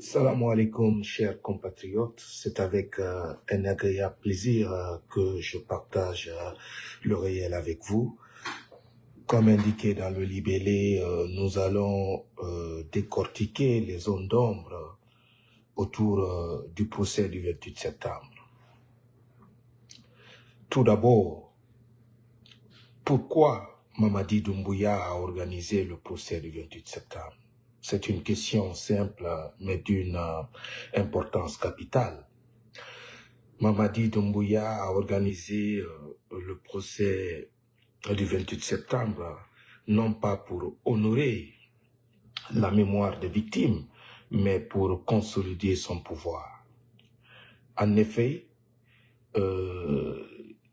Salam alaikum, chers compatriotes. C'est avec un agréable plaisir que je partage le réel avec vous. Comme indiqué dans le libellé, nous allons décortiquer les zones d'ombre autour du procès du 28 septembre. Tout d'abord, pourquoi Mamadi Doumbouya a organisé le procès du 28 septembre? C'est une question simple, mais d'une importance capitale. Mamadi Doumbouya a organisé le procès du 28 septembre, non pas pour honorer la mémoire des victimes, mais pour consolider son pouvoir. En effet,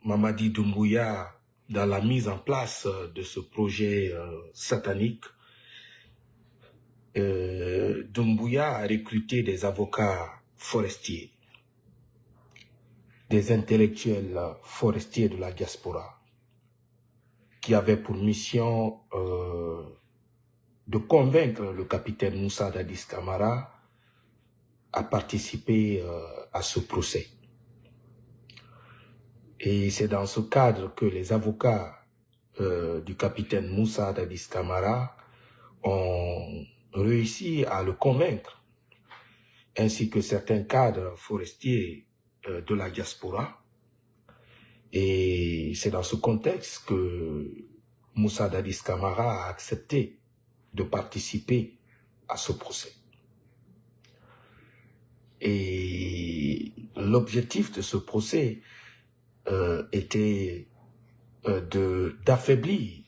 Mamadi Doumbouya, dans la mise en place de ce projet satanique, Doumbouya a recruté des avocats forestiers, des intellectuels forestiers de la diaspora, qui avaient pour mission de convaincre le capitaine Moussa Dadis Camara à participer à ce procès. Et c'est dans ce cadre que les avocats du capitaine Moussa Dadis Camara ont réussi à le convaincre, ainsi que certains cadres forestiers de la diaspora. Et c'est dans ce contexte que Moussa Dadis Camara a accepté de participer à ce procès. Et l'objectif de ce procès était d'affaiblir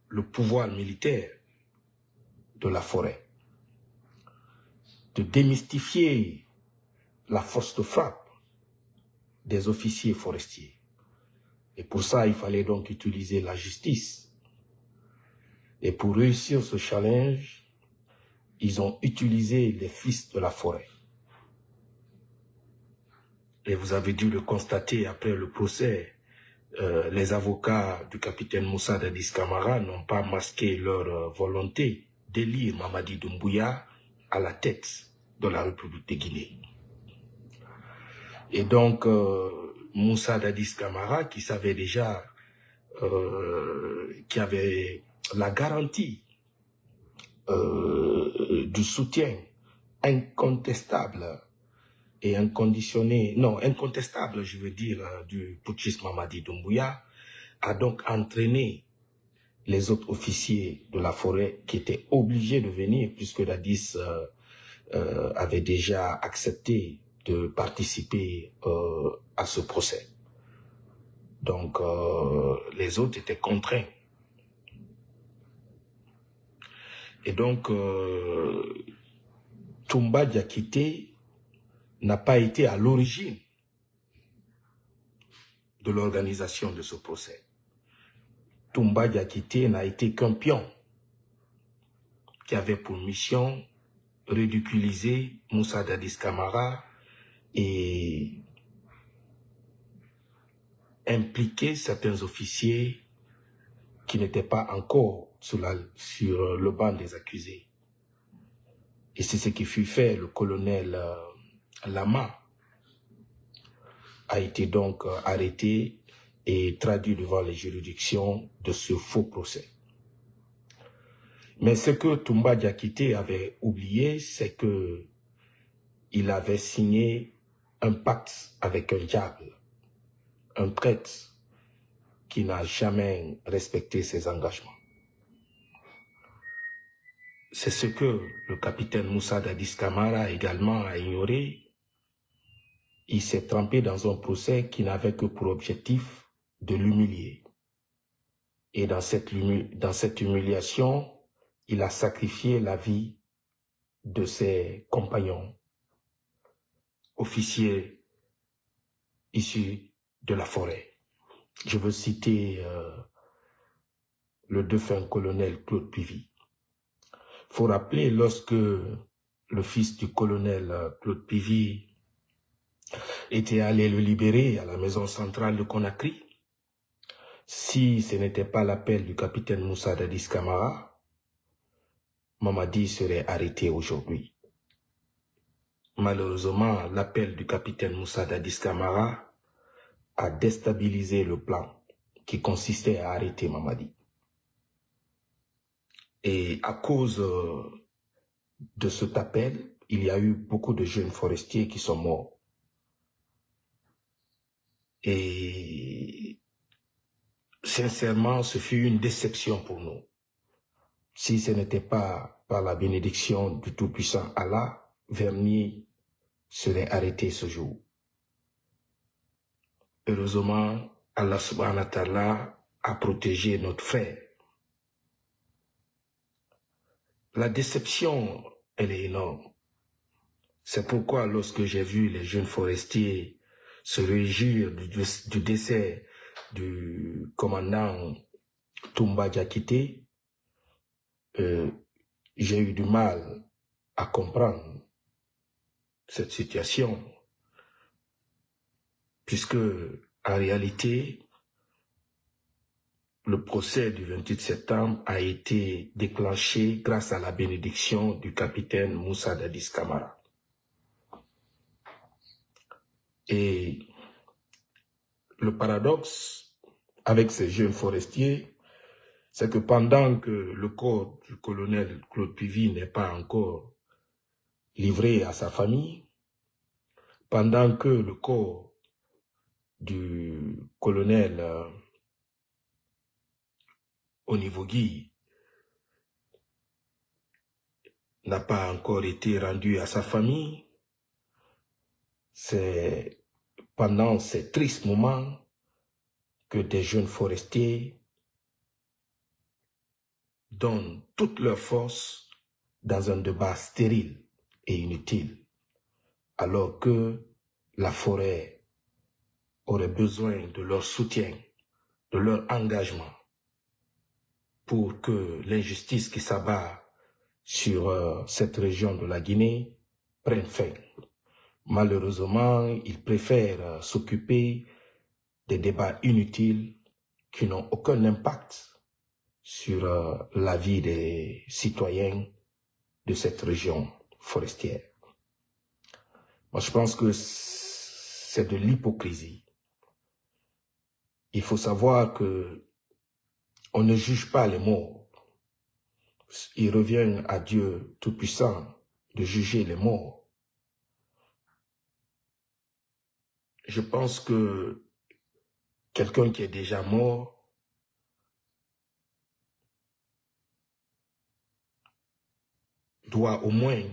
le pouvoir militaire de la forêt, de démystifier la force de frappe des officiers forestiers. Et pour ça, il fallait donc utiliser la justice. Et pour réussir ce challenge, ils ont utilisé les fils de la forêt. Et vous avez dû le constater après le procès, les avocats du capitaine Moussa Dadis Camara n'ont pas masqué leur volonté d'élire Mamadi Doumbouya à la tête de la République de Guinée. Et donc, Moussa Dadis Camara, qui savait déjà, qui avait la garantie du soutien incontestable et inconditionné, non, incontestable, je veux dire, du putschiste Mamadi Doumbouya, a donc entraîné les autres officiers de la forêt qui étaient obligés de venir, puisque Dadis avait déjà accepté de participer à ce procès. Donc, les autres étaient contraints. Et donc, Toumba Diakité n'a pas été à l'origine de l'organisation de ce procès. Toumba Diakité n'a été qu'un pion qui avait pour mission ridiculiser Moussa Dadis Camara et impliquer certains officiers qui n'étaient pas encore sur le banc des accusés. Et c'est ce qui fut fait. Le colonel Lama a été donc arrêté et traduit devant les juridictions de ce faux procès. Mais ce que Toumba Diakité avait oublié, c'est que il avait signé un pacte avec un diable, un prêtre qui n'a jamais respecté ses engagements. C'est ce que le capitaine Moussa Dadis Camara également a ignoré. Il s'est trempé dans un procès qui n'avait que pour objectif de l'humilier. Et dans cette humiliation, il a sacrifié la vie de ses compagnons, officiers issus de la forêt. Je veux citer le défunt colonel Claude Pivy. Il faut rappeler, lorsque le fils du colonel Claude Pivy était allé le libérer à la maison centrale de Conakry, si ce n'était pas l'appel du capitaine Moussa Dadis Camara, Mamadi serait arrêté aujourd'hui. Malheureusement, l'appel du capitaine Moussa Dadis Camara a déstabilisé le plan qui consistait à arrêter Mamadi. Et à cause de cet appel, il y a eu beaucoup de jeunes forestiers qui sont morts. Et sincèrement, ce fut une déception pour nous. Si ce n'était pas par la bénédiction du Tout-Puissant Allah, Vernier serait arrêté ce jour. Heureusement, Allah subhanahu wa ta'ala a protégé notre frère. La déception, elle est énorme. C'est pourquoi lorsque j'ai vu les jeunes forestiers se réjouir du décès du commandant Toumba Diakité, j'ai eu du mal à comprendre cette situation, puisque en réalité, le procès du 28 septembre a été déclenché grâce à la bénédiction du capitaine Moussa Dadis Camara. Et le paradoxe avec ces jeunes forestiers, c'est que pendant que le corps du colonel Claude Pivy n'est pas encore livré à sa famille, pendant que le corps du colonel Onivogui n'a pas encore été rendu à sa famille, c'est pendant ces tristes moments que des jeunes forestiers donnent toute leur force dans un débat stérile et inutile, alors que la forêt aurait besoin de leur soutien, de leur engagement, pour que l'injustice qui s'abat sur cette région de la Guinée prenne fin. Malheureusement, ils préfèrent s'occuper des débats inutiles qui n'ont aucun impact sur la vie des citoyens de cette région forestière. Moi, je pense que c'est de l'hypocrisie. Il faut savoir que on ne juge pas les morts. Il revient à Dieu Tout-Puissant de juger les morts. Je pense que quelqu'un qui est déjà mort doit au moins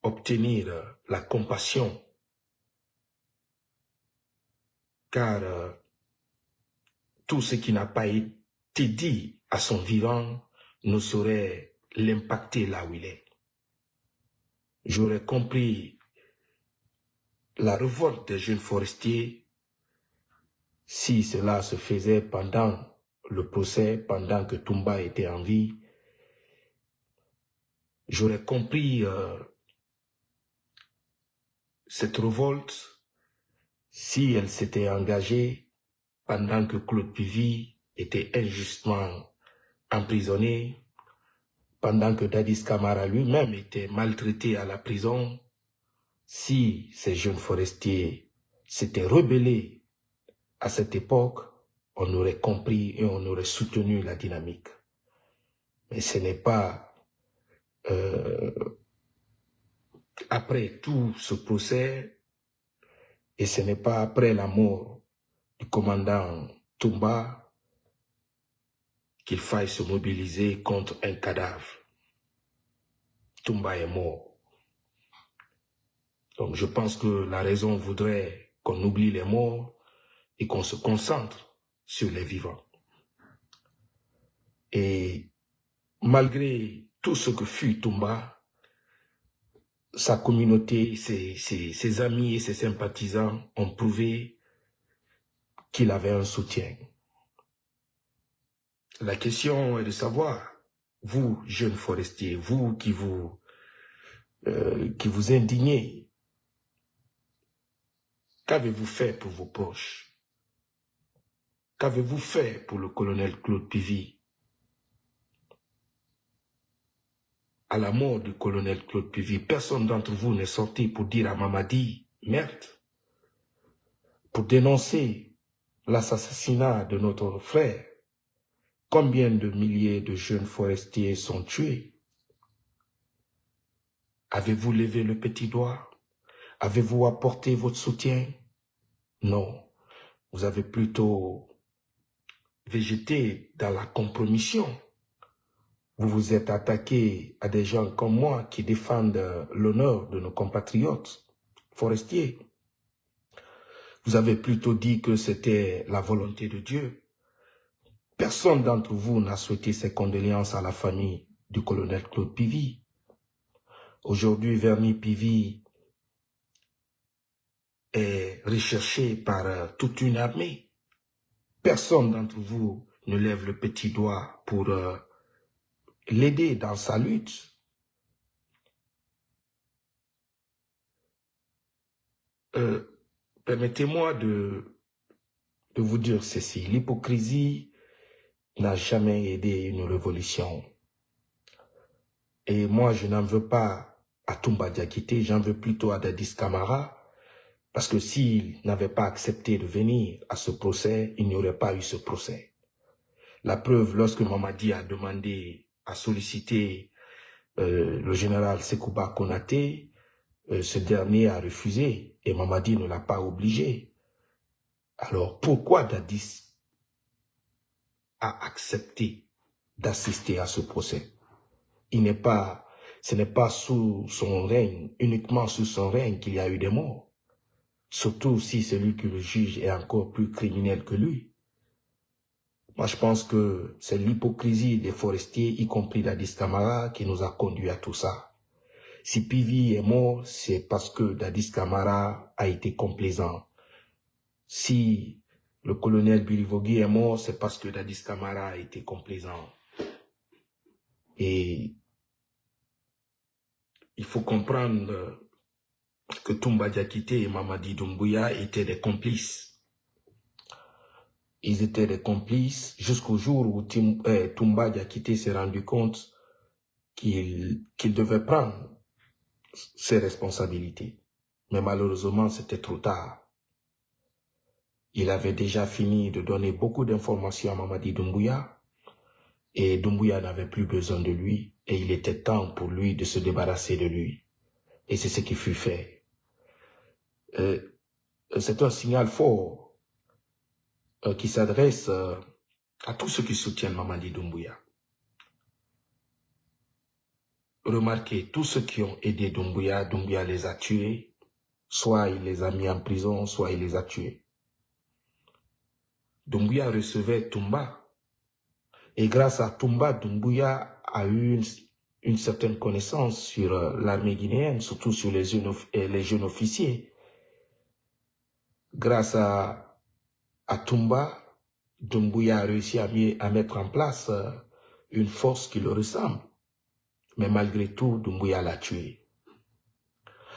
obtenir la compassion, car tout ce qui n'a pas été dit à son vivant ne saurait l'impacter là où il est. J'aurais compris la révolte des jeunes forestiers si cela se faisait pendant le procès, pendant que Toumba était en vie. J'aurais compris cette révolte si elle s'était engagée pendant que Claude Pivy était injustement emprisonné, pendant que Dadis Camara lui-même était maltraité à la prison. Si ces jeunes forestiers s'étaient rebellés à cette époque, on aurait compris et on aurait soutenu la dynamique. Mais ce n'est pas après tout ce procès, et ce n'est pas après la mort du commandant Toumba qu'il faille se mobiliser contre un cadavre. Toumba est mort. Donc je pense que la raison voudrait qu'on oublie les morts et qu'on se concentre sur les vivants. Et malgré tout ce que fut Toumba, sa communauté, ses amis et ses sympathisants ont prouvé qu'il avait un soutien. La question est de savoir, vous, jeunes forestiers, vous qui vous indignez, qu'avez-vous fait pour vos proches? Qu'avez-vous fait pour le colonel Claude Pivy? à la mort du colonel Claude Pivy, personne d'entre vous n'est sorti pour dire à Mamadi, merde, pour dénoncer l'assassinat de notre frère. Combien de milliers de jeunes forestiers sont tués? Avez-vous levé le petit doigt? Avez-vous apporté votre soutien? Non. Vous avez plutôt végété dans la compromission. Vous vous êtes attaqué à des gens comme moi qui défendent l'honneur de nos compatriotes forestiers. Vous avez plutôt dit que c'était la volonté de Dieu. Personne d'entre vous n'a souhaité ses condoléances à la famille du colonel Claude Pivy. Aujourd'hui, Verny Pivy est recherché par toute une armée. Personne d'entre vous ne lève le petit doigt pour l'aider dans sa lutte. Permettez-moi de vous dire ceci. L'hypocrisie n'a jamais aidé une révolution. Et moi, je n'en veux pas à Toumba Diakité, j'en veux plutôt à Dadis Camara, parce que s'il n'avait pas accepté de venir à ce procès, il n'y aurait pas eu ce procès. La preuve, lorsque Mamadi a demandé à solliciter le général Sekouba Konaté, ce dernier a refusé et Mamadi ne l'a pas obligé. Alors pourquoi Dadis a accepté d'assister à ce procès? Ce n'est pas sous son règne, uniquement sous son règne qu'il y a eu des morts. Surtout si celui qui le juge est encore plus criminel que lui. Moi, je pense que c'est l'hypocrisie des forestiers, y compris Dadis Camara, qui nous a conduit à tout ça. Si Pivy est mort, c'est parce que Dadis Camara a été complaisant. Si le colonel Bilivogui est mort, c'est parce que Dadis Camara a été complaisant. Et il faut comprendre que Toumba Diakité et Mamadi Doumbouya étaient des complices. Ils étaient des complices jusqu'au jour où Toumba Diakité s'est rendu compte qu'il devait prendre ses responsabilités. Mais malheureusement, c'était trop tard. Il avait déjà fini de donner beaucoup d'informations à Mamadi Doumbouya et Doumbouya n'avait plus besoin de lui et il était temps pour lui de se débarrasser de lui. Et c'est ce qui fut fait. C'est un signal fort qui s'adresse à tous ceux qui soutiennent Mamadi Doumbouya. Remarquez, tous ceux qui ont aidé Doumbouya, Doumbouya les a tués. Soit il les a mis en prison, soit il les a tués. Doumbouya recevait Toumba. Et grâce à Toumba, Doumbouya a eu une certaine connaissance sur l'armée guinéenne, surtout sur les jeunes officiers. Grâce à Toumba, Doumbouya a réussi à mettre en place une force qui le ressemble. Mais malgré tout, Doumbouya l'a tué.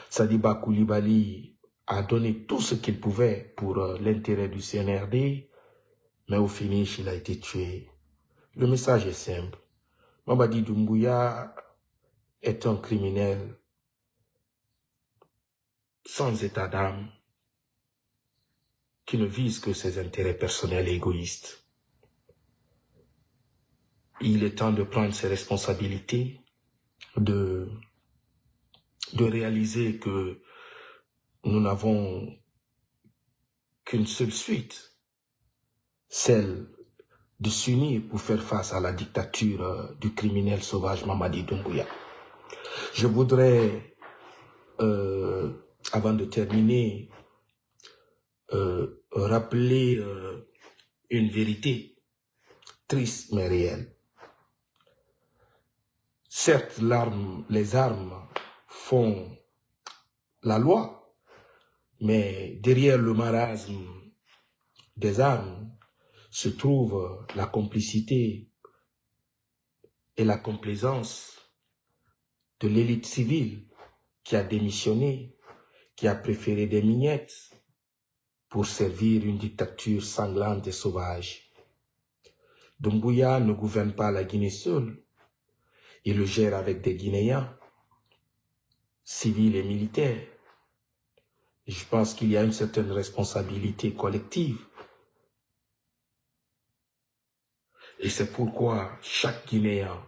Sadiba Koulibaly a donné tout ce qu'il pouvait pour l'intérêt du CNRD, mais au finish, il a été tué. Le message est simple. Mamadi Doumbouya est un criminel sans état d'âme qui ne vise que ses intérêts personnels et égoïstes. Il est temps de prendre ses responsabilités, de réaliser que nous n'avons qu'une seule suite, celle de s'unir pour faire face à la dictature du criminel sauvage Mamadi Doumbouya. Je voudrais, avant de terminer, rappeler une vérité triste mais réelle. Certes, les armes font la loi, mais derrière le marasme des armes se trouve la complicité et la complaisance de l'élite civile qui a démissionné, qui a préféré des mignettes pour servir une dictature sanglante et sauvage. Doumbouya ne gouverne pas la Guinée seule. Il le gère avec des Guinéens, civils et militaires. Et je pense qu'il y a une certaine responsabilité collective. Et c'est pourquoi chaque Guinéen,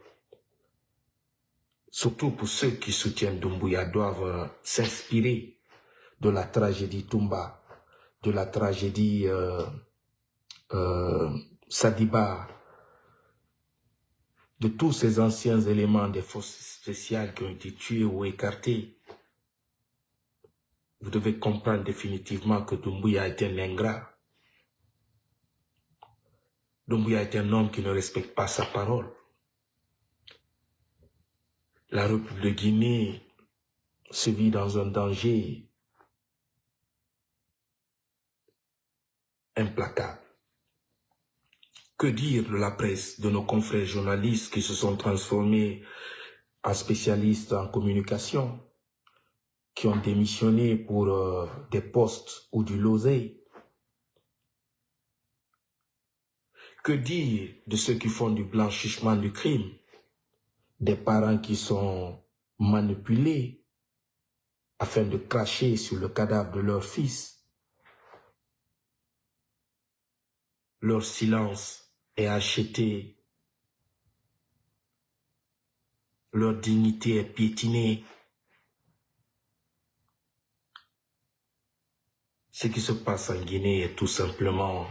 surtout pour ceux qui soutiennent Doumbouya, doivent s'inspirer de la tragédie Toumba, de la tragédie Sadiba, de tous ces anciens éléments des forces spéciales qui ont été tués ou écartés. Vous devez comprendre définitivement que Doumbouya est un ingrat. Doumbouya est un homme qui ne respecte pas sa parole. La République de Guinée se vit dans un danger implacable. Que dire de la presse, de nos confrères journalistes qui se sont transformés en spécialistes en communication, qui ont démissionné pour des postes ou du losé? Que dire de ceux qui font du blanchissement du crime, des parents qui sont manipulés afin de cracher sur le cadavre de leur fils? Leur silence est acheté, leur dignité est piétinée. Ce qui se passe en Guinée est tout simplement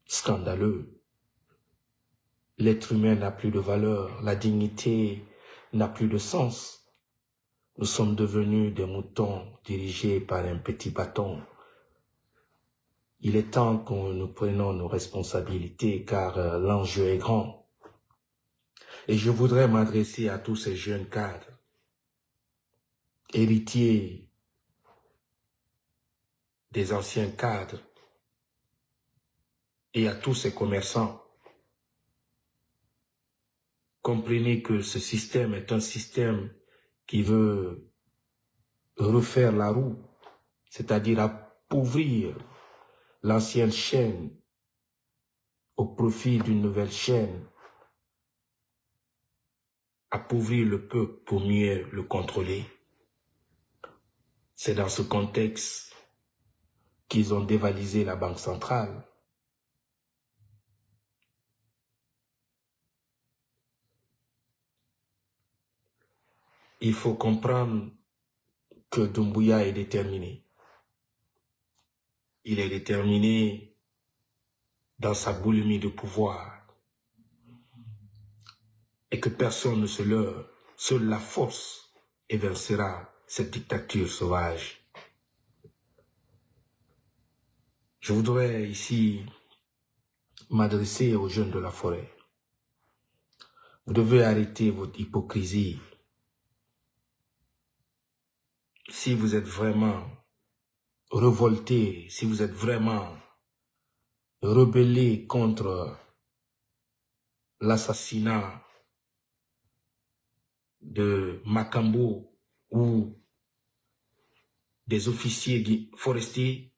scandaleux. L'être humain n'a plus de valeur, la dignité n'a plus de sens. Nous sommes devenus des moutons dirigés par un petit bâton. Il est temps que nous prenions nos responsabilités car l'enjeu est grand. Et je voudrais m'adresser à tous ces jeunes cadres, héritiers des anciens cadres et à tous ces commerçants. Comprenez que ce système est un système qui veut refaire la roue, c'est-à-dire appauvrir l'ancienne chaîne au profit d'une nouvelle chaîne, appauvrir le peuple pour mieux le contrôler. C'est dans ce contexte qu'ils ont dévalisé la Banque centrale. Il faut comprendre que Doumbouya est déterminé. Il est déterminé dans sa boulimie de pouvoir. Et que personne ne se leurre. Seule la force évincera cette dictature sauvage. Je voudrais ici m'adresser aux jeunes de la forêt. Vous devez arrêter votre hypocrisie. Si vous êtes vraiment révolté, si vous êtes vraiment rebellé contre l'assassinat de Makambo ou des officiers forestiers,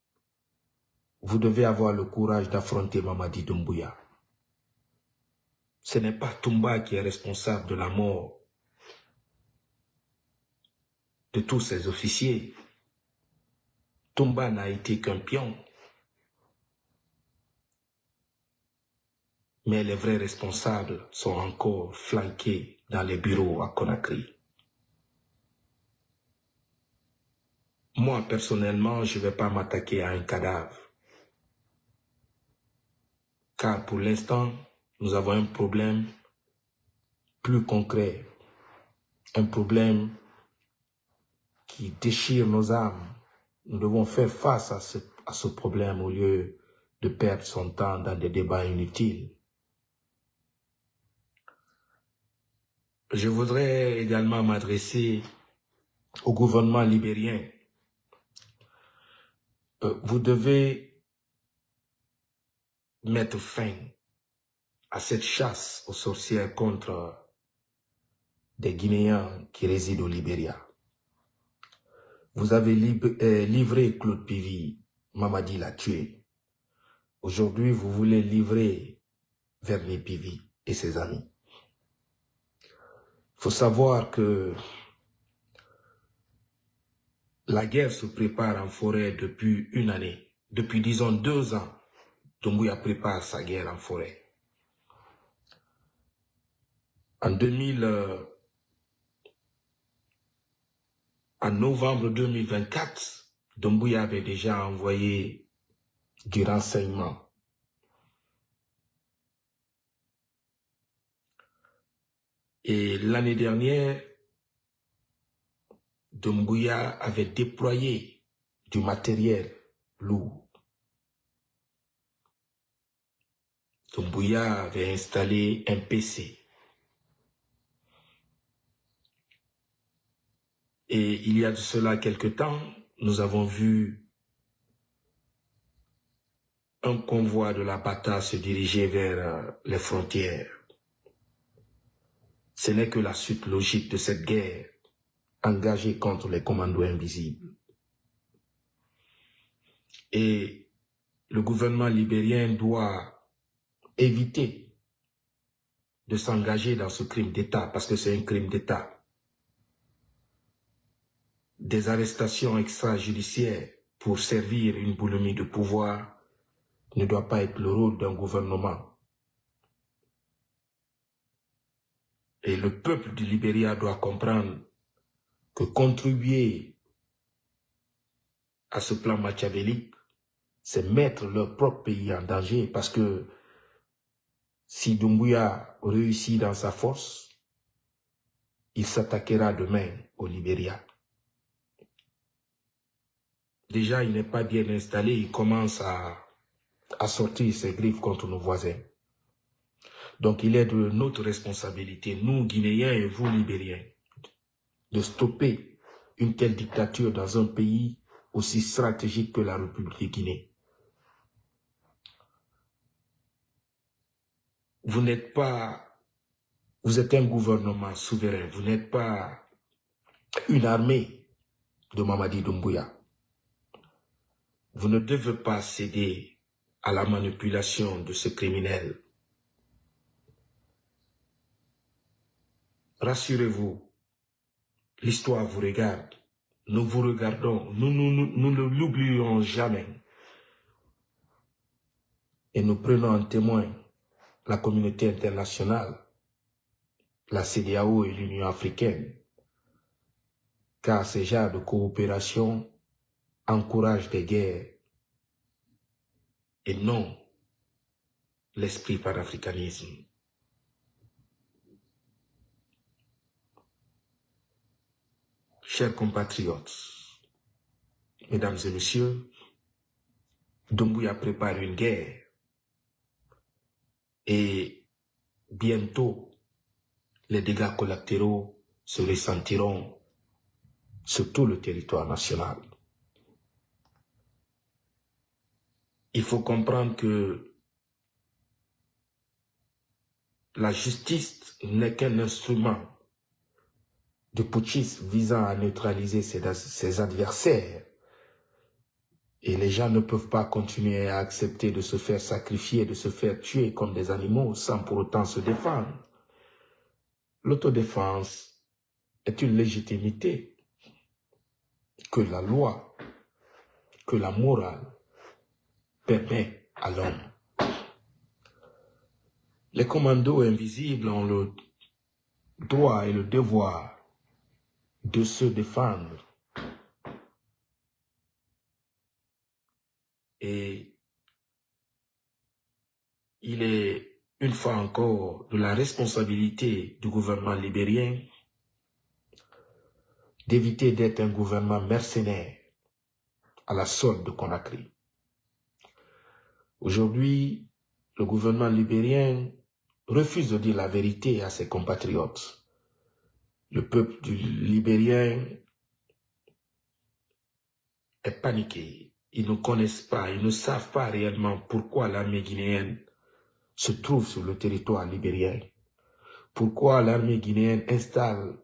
vous devez avoir le courage d'affronter Mamadi Doumbouya. Ce n'est pas Toumba qui est responsable de la mort de tous ces officiers. Toumba n'a été qu'un pion. Mais les vrais responsables sont encore flanqués dans les bureaux à Conakry. Moi, personnellement, je ne vais pas m'attaquer à un cadavre. Car pour l'instant, nous avons un problème plus concret. Un problème qui déchire nos âmes. Nous devons faire face à ce problème au lieu de perdre son temps dans des débats inutiles. Je voudrais également m'adresser au gouvernement libérien. Vous devez mettre fin à cette chasse aux sorcières contre des Guinéens qui résident au Libéria. Vous avez livré Claude Pivy, Mamadi l'a tué. Aujourd'hui, vous voulez livrer Vernet Pivy et ses amis. faut savoir que la guerre se prépare en forêt depuis une année. Depuis, disons, 2 ans, Doumbouya prépare sa guerre en forêt. En novembre 2024, Doumbouya avait déjà envoyé du renseignement. Et l'année dernière, Doumbouya avait déployé du matériel lourd. Doumbouya avait installé un PC. Et il y a de cela quelque temps, nous avons vu un convoi de la Bata se diriger vers les frontières. Ce n'est que la suite logique de cette guerre engagée contre les commandos invisibles. Et le gouvernement libérien doit éviter de s'engager dans ce crime d'État, parce que c'est un crime d'État. Des arrestations extrajudiciaires pour servir une boulimie de pouvoir ne doit pas être le rôle d'un gouvernement. Et le peuple du Libéria doit comprendre que contribuer à ce plan machiavélique, c'est mettre leur propre pays en danger, parce que si Doumbouya réussit dans sa force, il s'attaquera demain au Libéria. Déjà, il n'est pas bien installé, il commence à sortir ses griffes contre nos voisins. Donc, il est de notre responsabilité, nous, Guinéens et vous, Libériens, de stopper une telle dictature dans un pays aussi stratégique que la République de Guinée. Vous n'êtes pas, vous êtes un gouvernement souverain, vous n'êtes pas une armée de Mamadi Doumbouya. Vous ne devez pas céder à la manipulation de ce criminel. Rassurez-vous, l'histoire vous regarde, nous vous regardons, nous ne l'oublierons jamais. Et nous prenons en témoin la communauté internationale, la CEDEAO et l'Union africaine, car ces genres de coopération encouragent des guerres et non l'esprit panafricanisme. Chers compatriotes, mesdames et messieurs, Doumbouya prépare une guerre et bientôt les dégâts collatéraux se ressentiront sur tout le territoire national. Il faut comprendre que la justice n'est qu'un instrument de putschisme visant à neutraliser ses adversaires. Et les gens ne peuvent pas continuer à accepter de se faire sacrifier, de se faire tuer comme des animaux sans pour autant se défendre. L'autodéfense est une légitimité que la loi, que la morale permet à l'homme. Les commandos invisibles ont le droit et le devoir de se défendre. Et il est, une fois encore, de la responsabilité du gouvernement libérien d'éviter d'être un gouvernement mercenaire à la solde de Conakry. Aujourd'hui, le gouvernement libérien refuse de dire la vérité à ses compatriotes. Le peuple libérien est paniqué. Ils ne connaissent pas, ils ne savent pas réellement pourquoi l'armée guinéenne se trouve sur le territoire libérien. Pourquoi l'armée guinéenne installe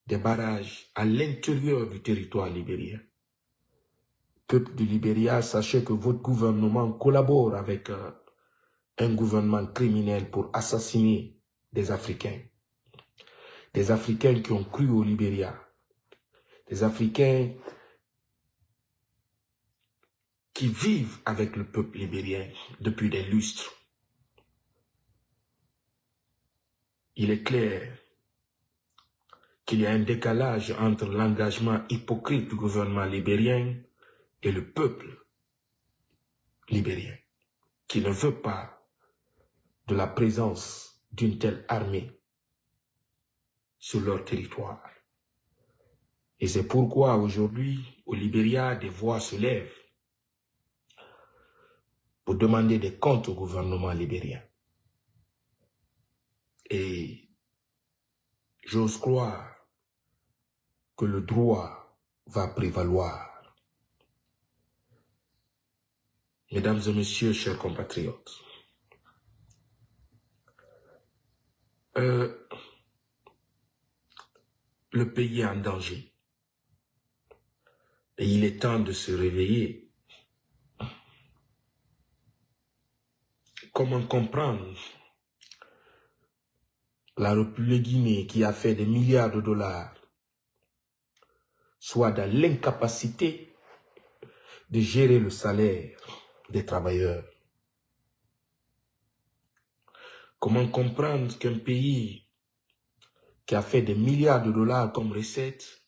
des barrages à l'intérieur du territoire libérien. Peuple du Libéria, sachez que votre gouvernement collabore avec un gouvernement criminel pour assassiner des Africains. des Africains qui ont cru au Libéria, des Africains qui vivent avec le peuple libérien depuis des lustres. Il est clair qu'il y a un décalage entre l'engagement hypocrite du gouvernement libérien et le peuple libérien, qui ne veut pas de la présence d'une telle armée sur leur territoire. Et c'est pourquoi aujourd'hui, au Libéria, des voix se lèvent pour demander des comptes au gouvernement libérien. Et j'ose croire que le droit va prévaloir. Mesdames et messieurs, chers compatriotes, le pays est en danger. Et il est temps de se réveiller. Comment comprendre la République Guinée qui a fait des milliards de dollars soit dans l'incapacité de gérer le salaire des travailleurs? Comment comprendre qu'un pays qui a fait des milliards de dollars comme recette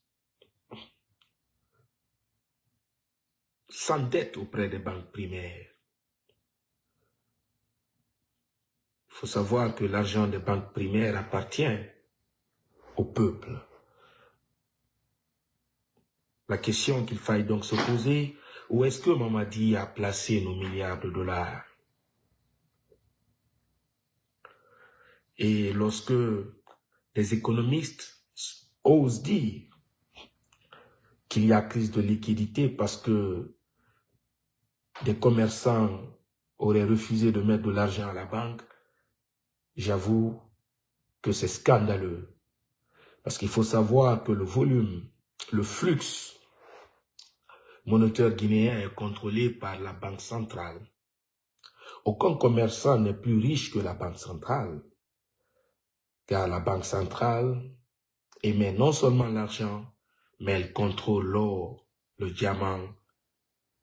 s'endette auprès des banques primaires? Il faut savoir que l'argent des banques primaires appartient au peuple. La question qu'il faille donc se poser, où est-ce que Mamadi a placé nos milliards de dollars? Et lorsque les économistes osent dire qu'il y a crise de liquidité parce que des commerçants auraient refusé de mettre de l'argent à la banque, j'avoue que c'est scandaleux. Parce qu'il faut savoir que le volume, le flux monétaire guinéen est contrôlé par la Banque centrale. Aucun commerçant n'est plus riche que la Banque centrale, car la Banque centrale émet non seulement l'argent, mais elle contrôle l'or, le diamant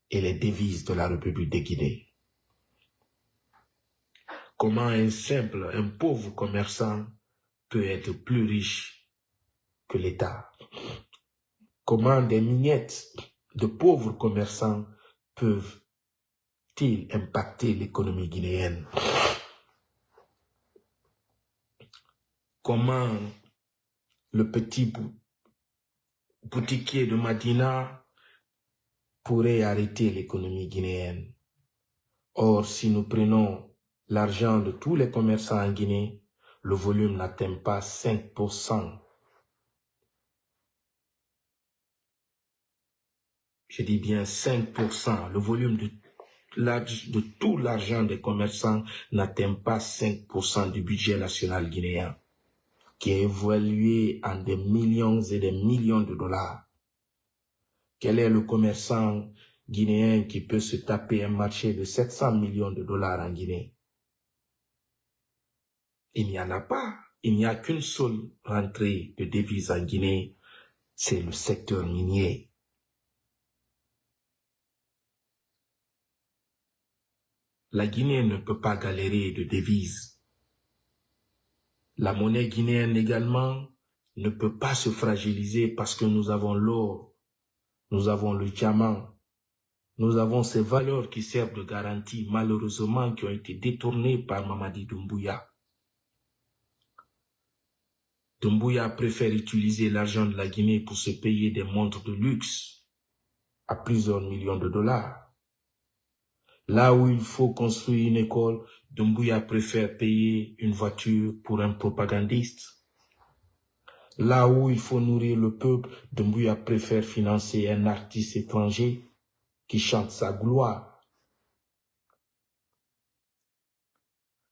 et les devises de la République de Guinée. Comment un pauvre commerçant peut être plus riche que l'État? Comment des miettes de pauvres commerçants peuvent-ils impacter l'économie guinéenne? Comment le petit boutiquier de Madina pourrait arrêter l'économie guinéenne? Or, si nous prenons l'argent de tous les commerçants en Guinée, le volume n'atteint pas 5%. Je dis bien 5%. Le volume de tout l'argent des commerçants n'atteint pas 5% du budget national guinéen, qui est évalué en des millions et des millions de dollars. Quel est le commerçant guinéen qui peut se taper un marché de 700 millions de dollars en Guinée? Il n'y en a pas. Il n'y a qu'une seule rentrée de devises en Guinée, c'est le secteur minier. La Guinée ne peut pas galérer de devises. La monnaie guinéenne également ne peut pas se fragiliser parce que nous avons l'or, nous avons le diamant, nous avons ces valeurs qui servent de garantie, malheureusement qui ont été détournées par Mamadi Doumbouya. Doumbouya préfère utiliser l'argent de la Guinée pour se payer des montres de luxe à plusieurs millions de dollars. Là où il faut construire une école, Doumbouya préfère payer une voiture pour un propagandiste. Là où il faut nourrir le peuple, Doumbouya préfère financer un artiste étranger qui chante sa gloire.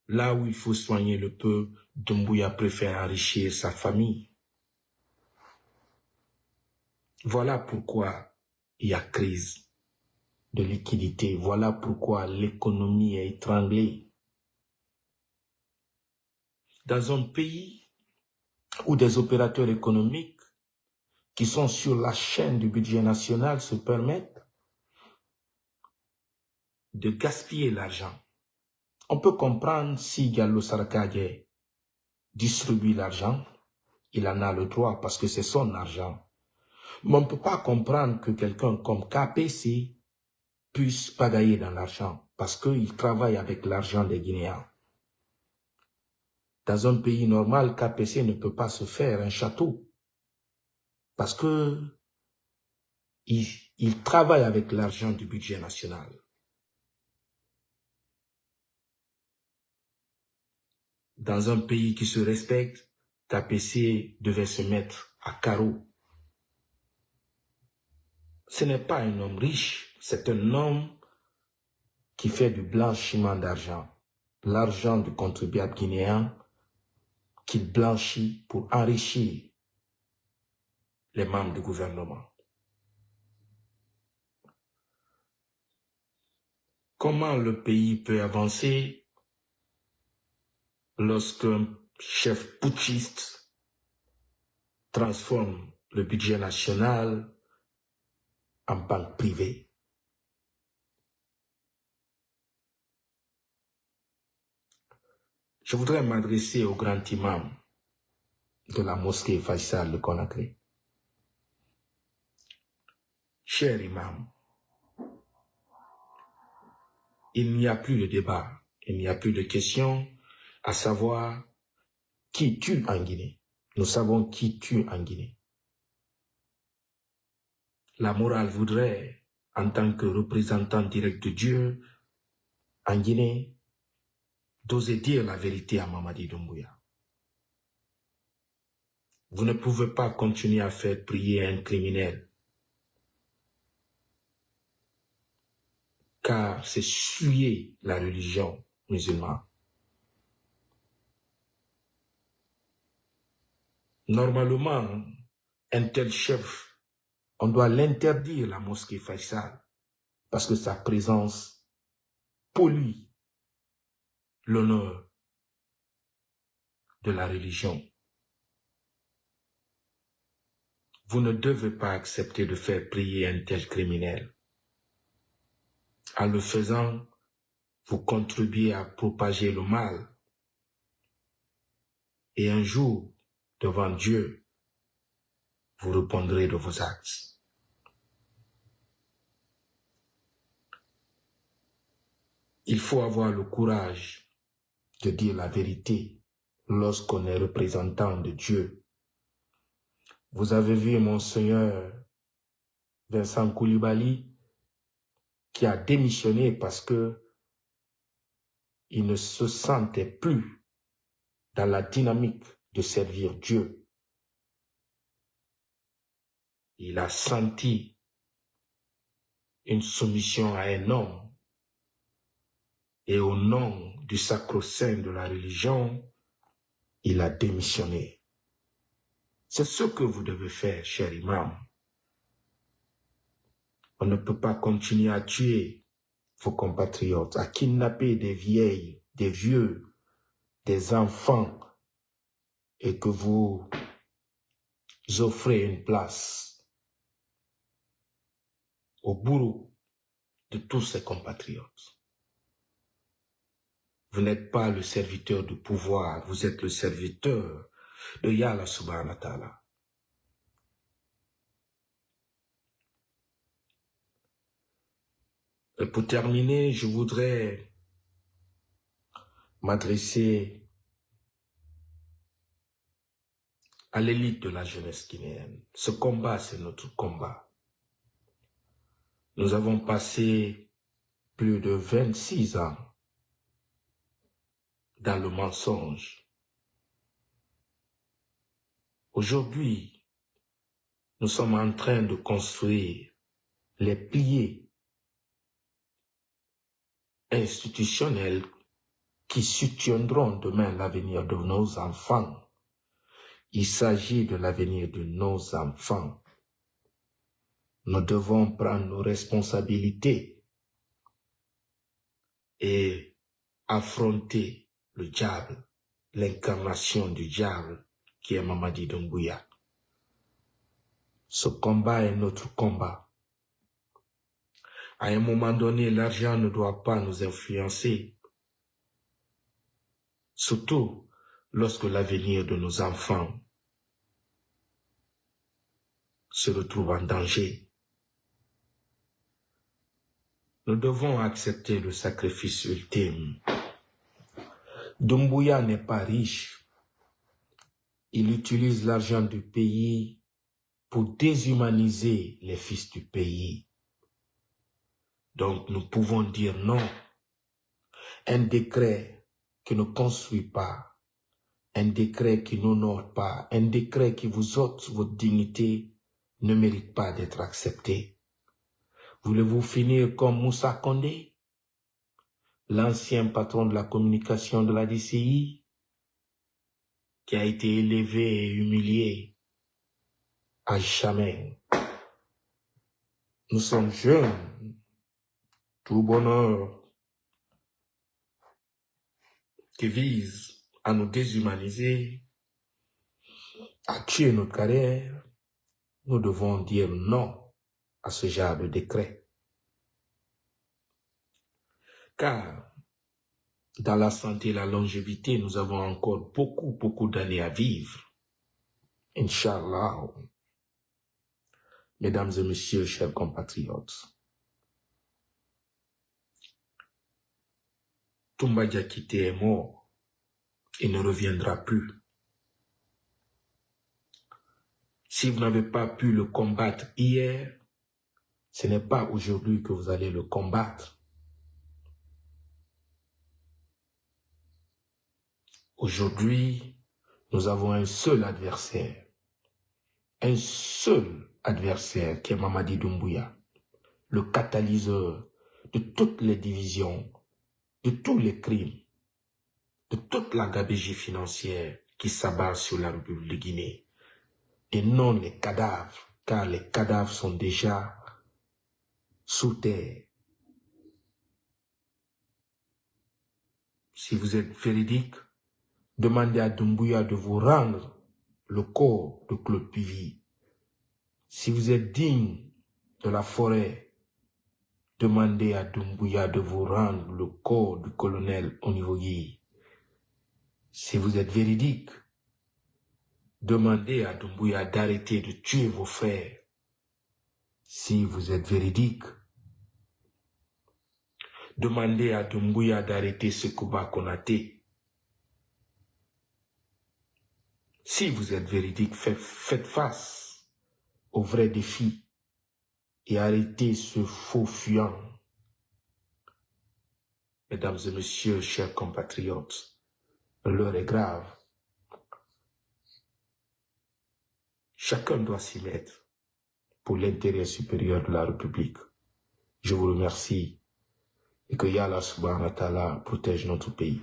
Là où il faut soigner le peuple, Doumbouya préfère enrichir sa famille. Voilà pourquoi il y a crise de liquidité. Voilà pourquoi l'économie est étranglée. Dans un pays ou des opérateurs économiques qui sont sur la chaîne du budget national se permettent de gaspiller l'argent. On peut comprendre si Diallo Sarkadje distribue l'argent, il en a le droit parce que c'est son argent. Mais on ne peut pas comprendre que quelqu'un comme KPC puisse pagailler dans l'argent parce qu'il travaille avec l'argent des Guinéens. Dans un pays normal, KPC ne peut pas se faire un château parce que il travaille avec l'argent du budget national. Dans un pays qui se respecte, KPC devait se mettre à carreau. Ce n'est pas un homme riche, c'est un homme qui fait du blanchiment d'argent. L'argent du contribuable guinéen qu'il blanchit pour enrichir les membres du gouvernement. Comment le pays peut avancer lorsqu'un chef putschiste transforme le budget national en banque privée? Je voudrais m'adresser au grand imam de la mosquée Faisal de Conakry. Cher imam, il n'y a plus de débat, il n'y a plus de question à savoir qui tue en Guinée. Nous savons qui tue en Guinée. La morale voudrait, en tant que représentant direct de Dieu en Guinée, d'oser dire la vérité à Mamadi Doumbouya. Vous ne pouvez pas continuer à faire prier un criminel, car c'est souiller la religion musulmane. Normalement, un tel chef, on doit l'interdire la mosquée Faisal, parce que sa présence pollue l'honneur de la religion. Vous ne devez pas accepter de faire prier un tel criminel. En le faisant, vous contribuez à propager le mal. Et un jour, devant Dieu, vous répondrez de vos actes. Il faut avoir le courage de dire la vérité lorsqu'on est représentant de Dieu. Vous avez vu Monseigneur Vincent Koulibaly qui a démissionné parce que il ne se sentait plus dans la dynamique de servir Dieu. Il a senti une soumission à un homme et au nom du sacro-saint de la religion, il a démissionné. C'est ce que vous devez faire, cher imam. On ne peut pas continuer à tuer vos compatriotes, à kidnapper des vieilles, des vieux, des enfants, et que vous offrez une place au bourreau de tous ces compatriotes. Vous n'êtes pas le serviteur du pouvoir, vous êtes le serviteur de Yallah subhanahu wa ta'ala. Et pour terminer, je voudrais m'adresser à l'élite de la jeunesse guinéenne. Ce combat, c'est notre combat. Nous avons passé plus de 26 ans dans le mensonge. Aujourd'hui, nous sommes en train de construire les piliers institutionnels qui soutiendront demain l'avenir de nos enfants. Il s'agit de l'avenir de nos enfants. Nous devons prendre nos responsabilités et affronter le diable, l'incarnation du diable qui est Mamadi Doumbouya. Ce combat est notre combat. À un moment donné, l'argent ne doit pas nous influencer, surtout lorsque l'avenir de nos enfants se retrouve en danger. Nous devons accepter le sacrifice ultime. Doumbouya n'est pas riche. Il utilise l'argent du pays pour déshumaniser les fils du pays. Donc nous pouvons dire non. Un décret qui ne construit pas, un décret qui n'honore pas, un décret qui vous ôte votre dignité ne mérite pas d'être accepté. Voulez-vous finir comme Moussa Condé, l'ancien patron de la communication de la DCI, qui a été élevé et humilié à jamais? Nous sommes jeunes, tout bonheur qui vise à nous déshumaniser, à tuer notre carrière. Nous devons dire non à ce genre de décret. Car dans la santé et la longévité, nous avons encore beaucoup d'années à vivre. Inch'Allah. Mesdames et messieurs, chers compatriotes, Toumba Diakité est mort et ne reviendra plus. Si vous n'avez pas pu le combattre hier, ce n'est pas aujourd'hui que vous allez le combattre. Aujourd'hui, nous avons un seul adversaire qui est Mamadi Doumbouya, le catalyseur de toutes les divisions, de tous les crimes, de toute la gabegie financière qui s'abat sur la République de Guinée, et non les cadavres, car les cadavres sont déjà sous terre. Si vous êtes véridique, demandez à Doumbouya de vous rendre le corps de Claude Puvis. Si vous êtes digne de la forêt, demandez à Doumbouya de vous rendre le corps du colonel Onivogui. Si vous êtes véridique, demandez à Doumbouya d'arrêter de tuer vos frères. Si vous êtes véridique, demandez à Doumbouya d'arrêter Sekouba Konaté. Si vous êtes véridique, faites face aux vrais défis et arrêtez ce faux fuyant. Mesdames et messieurs, chers compatriotes, l'heure est grave. Chacun doit s'y mettre pour l'intérêt supérieur de la République. Je vous remercie et que Yallah subhanahu wa ta'ala protège notre pays.